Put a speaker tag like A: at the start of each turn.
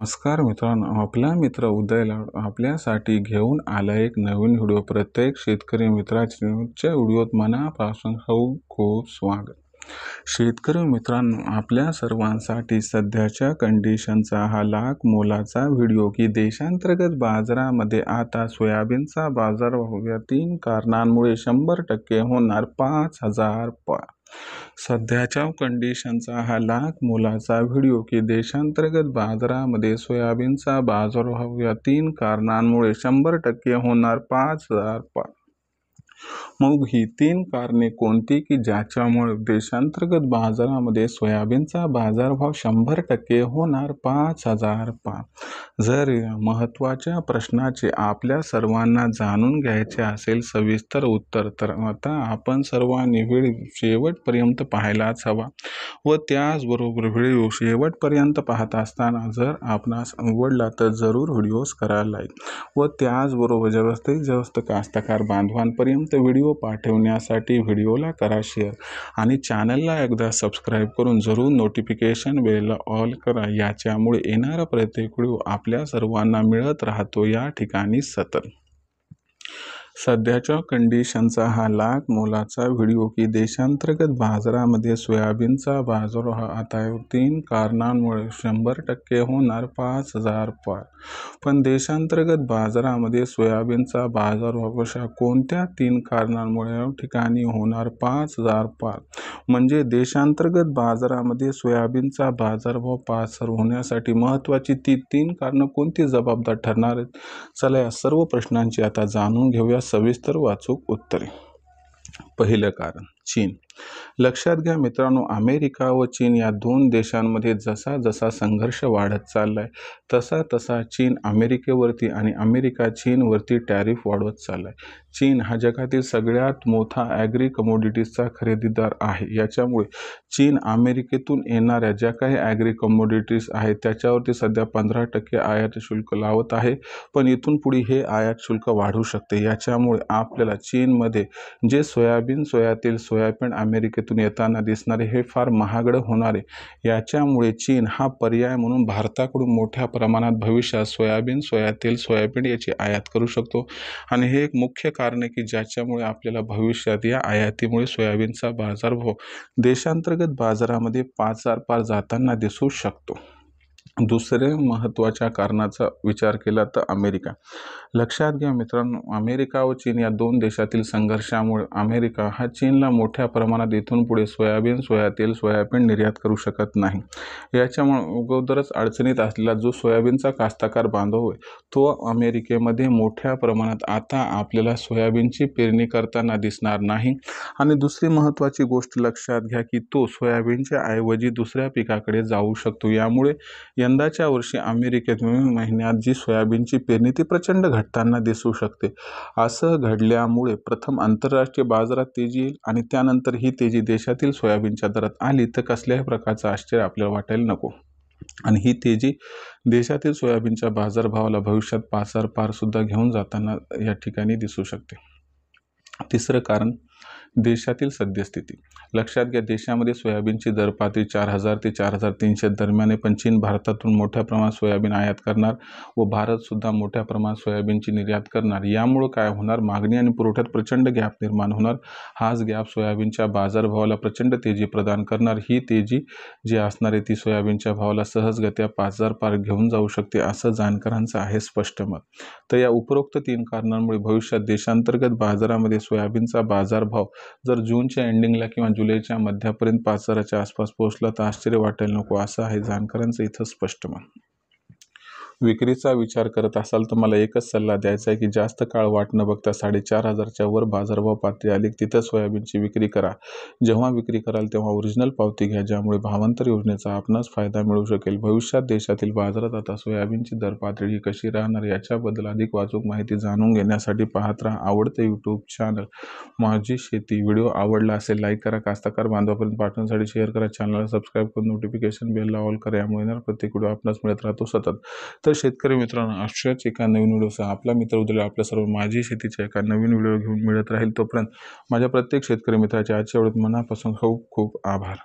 A: नमस्कार मित्रांनो, आपला मित्र उदयला आपल्यासाठी घेऊन आला एक नवीन व्हिडिओ। प्रत्येक शेतकरी मित्राच्या व्हिडिओत मनापासून खूप स्वागत। शेतकरी मित्रांनो, आपल्या सर्वांसाठी सध्याच्या कंडिशनचा हा लाख मोलाचा व्हिडिओ की देशांतर्गत बाजारामध्ये आता सोयाबीनचा बाजारभाव या 3 कारणांमुळे 100% होणार 5,000 पार। सध्याच्या कंडिशनचा हा लाख मोलाचा व्हिडिओ की देशांतर्गत बाजारामध्ये सोयाबीनचा बाजारभाव या 3 कारणांमुळे 100% होणार 5,000 पार। मग ही 3 कारणे कोणती की ज्याच्यामुळे देशांतर्गत बाजारामध्ये सोयाबीनचा बाजारभाव 100% होणार 5,000 पार। जर या महत्त्वाच्या प्रश्नाचे आपल्या सर्वांना जाणून घ्यायचे असेल सविस्तर उत्तर, तर आता आपण सर्वांनी व्हिडिओ शेवटपर्यंत पाहायलाच हवा व त्याचबरोबर व्हिडिओ शेवटपर्यंत पाहत असताना जर आपणास आवडला तर जरूर व्हिडिओस करा लाईक व त्याचबरोबर जास्तीत जास्त कास्तकार बांधवांपर्यंत व्हिडिओ पाठवण्यासाठी व्हिडिओला करा शेअर आणि चॅनलला एकदा सबस्क्राईब करून जरूर नोटिफिकेशन बेलला ऑल करा। याच्यामुळे येणारा प्रत्येक व्हिडिओ आपल्या सर्वांना मिळत राहतो या ठिकाणी सतत। सध्याच्या कंडिशनचा हा लाख मोलाचा व्हिडिओ की देशांतर्गत बाजारामध्ये सोयाबीनचा बाजारभाव आता 3 कारणांमुळे 100% होणार 5,000 पार। पण देशांतर्गत बाजारामध्ये सोयाबीनचा बाजारभाव अशा कोणत्या 3 कारणांमुळे या ठिकाणी होणार 5,000 पार, म्हणजे देशांतर्गत बाजारामध्ये सोयाबीनचा बाजारभाव 5,000 होण्यासाठी महत्त्वाची ती 3 कारणं कोणती जबाबदार ठरणार आहेत? चला या सर्व प्रश्नांची आता जाणून घेऊया सविस्तर वाचूक उत्तरे। पहिलं कारण चीन। लक्षात घ्या मित्रांनो, अमेरिका व चीन या 2 देशांमध्ये जसा जसा संघर्ष वाढत चाललाय तसा तसा चीन अमेरिकेवरती आणि अमेरिका चीनवरती टॅरिफ वाढवत चाललाय। चीन हा जगातील सगळ्यात मोठा ॲग्री कमोडिटीजचा खरेदीदार आहे। याच्यामुळे चीन अमेरिकेतून येणाऱ्या ज्या काही ॲग्री कमोडिटीज आहेत त्याच्यावरती सध्या 15% आयात शुल्क लावत आहे, पण इथून पुढे हे आयात शुल्क वाढू शकते। याच्यामुळे आपल्याला चीनमध्ये जे सोयाबीन, सोयातेल, सोयाबीन अमेरिकेतून येताना दिसणारे हे फार महागडं होणार आहे। याच्यामुळे चीन हा पर्याय म्हणून भारताकडून मोठ्या प्रमाणात भविष्यात सोयाबीन, सोयातेल, सोयाबीन याची आयात करू शकतो आणि हे एक मुख्य कारण आहे की ज्याच्यामुळे आपल्याला भविष्यात या आयातीमुळे सोयाबीनचा बाजारभाव देशांतर्गत बाजारामध्ये 5,000 पार जाताना दिसू शकतो। दुसरे महत्त्वाच्या कारणाचा विचार केला तर अमेरिका। लक्षात घ्या मित्रांनो, अमेरिका व चीन या 2 देशातील संघर्षामुळे अमेरिका हा चीनला मोठ्या प्रमाणात इथून पुढे सोयाबीन, सोयातेल, सोयाबीन निर्यात करू शकत नाही। याच्यामुळे अगोदरच अडचणीत असलेला जो सोयाबीनचा कास्तकार बांधव आहे तो अमेरिकेमध्ये मोठ्या प्रमाणात आता आपल्याला सोयाबीनची पेरणी करताना दिसणार नाही। आणि दुसरी महत्त्वाची गोष्ट लक्षात घ्या की तो सोयाबीनच्या ऐवजी दुसऱ्या पिकाकडे जाऊ शकतो। यामुळे यंदाच्या वर्षी अमेरिकेत मे महिन्यात जी सोयाबीनची पेरणी ती प्रचंड घटताना दिसू शकते। असं घडल्यामुळे प्रथम आंतरराष्ट्रीय बाजारात तेजी येईल आणि त्यानंतर ही तेजी देशातील सोयाबीनच्या दरात आली तर कसल्याही प्रकारचं आश्चर्य आपल्याला वाटायला नको आणि ही तेजी देशातील सोयाबीनच्या बाजारभावाला भविष्यात 5,000 पार सुद्धा घेऊन जाताना या ठिकाणी दिसू शकते। तिसरं कारण देशातील सद्यस्थिती। लक्षात घ्या, देशामध्ये सोयाबीनची दर पातळी 4,000 ते 4,300 दरम्यान आहे, पण चीन भारतातून मोठ्या प्रमाणात सोयाबीन आयात करणार व भारत सुद्धा मोठ्या प्रमाणात सोयाबीनची निर्यात करणार। यामुळे काय होणार, मागणी आणि पुरवठ्यात प्रचंड गॅप निर्माण होणार। हाच गॅप सोयाबीनच्या बाजारभावाला प्रचंड तेजी प्रदान करणार। ही तेजी जी असणार आहे ती सोयाबीनच्या भावाला सहजगत्या 5,000 पार घेऊन जाऊ शकते असं जाणकारांचं आहे स्पष्ट मत। तर या उपरोक्त 3 कारणांमुळे भविष्यात देशांतर्गत बाजारामध्ये सोयाबीनचा बाजारभाव जर जूनच्या एंडिंगला किंवा जुलैच्या मध्यापर्यंत 5,000च्या आसपास पोहोचला तर आश्चर्य वाटायला नको असं आहे जाणकारांचं इथं स्पष्ट मत। विक्रीचा विचार करत असाल तर मला एकच सल्ला द्यायचा आहे की जास्त काळ वाट न बघता 4,500च्या वर बाजारभाव पातळी आली तिथं सोयाबीनची विक्री करा। जेव्हा विक्री कराल तेव्हा ओरिजिनल पावती घ्या, ज्यामुळे भावांतर योजनेचा आपणास फायदा मिळू शकेल। भविष्यात देशातील बाजारात आता सोयाबीनची दर पातळी कशी राहणार याच्याबद्दल अधिक वाचूक माहिती जाणून घेण्यासाठी पाहत राहा आवडते यूट्यूब चॅनल माझी शेती। व्हिडिओ आवडला असेल लाईक करा, कास्तकार बांधवापर्यंत पाठवण्यासाठी शेअर करा, चॅनलला सबस्क्राईब करून नोटिफिकेशन बेलला ऑल करा। यामुळे येणार प्रत्येक व्हिडिओ आपणास मिळत राहतो सतत। तर शेतकरी मित्रांनो, अशाच एका नवीन व्हिडिओसह आपला मित्र उद्या आपल्या सर्व माझी शेतीच्या एका नवीन व्हिडिओ घेऊन मिळत राहील। तोपर्यंत माझ्या प्रत्येक शेतकरी मित्राच्या आजच्या व्हिडिओत मनापासून खूप खूप आभार।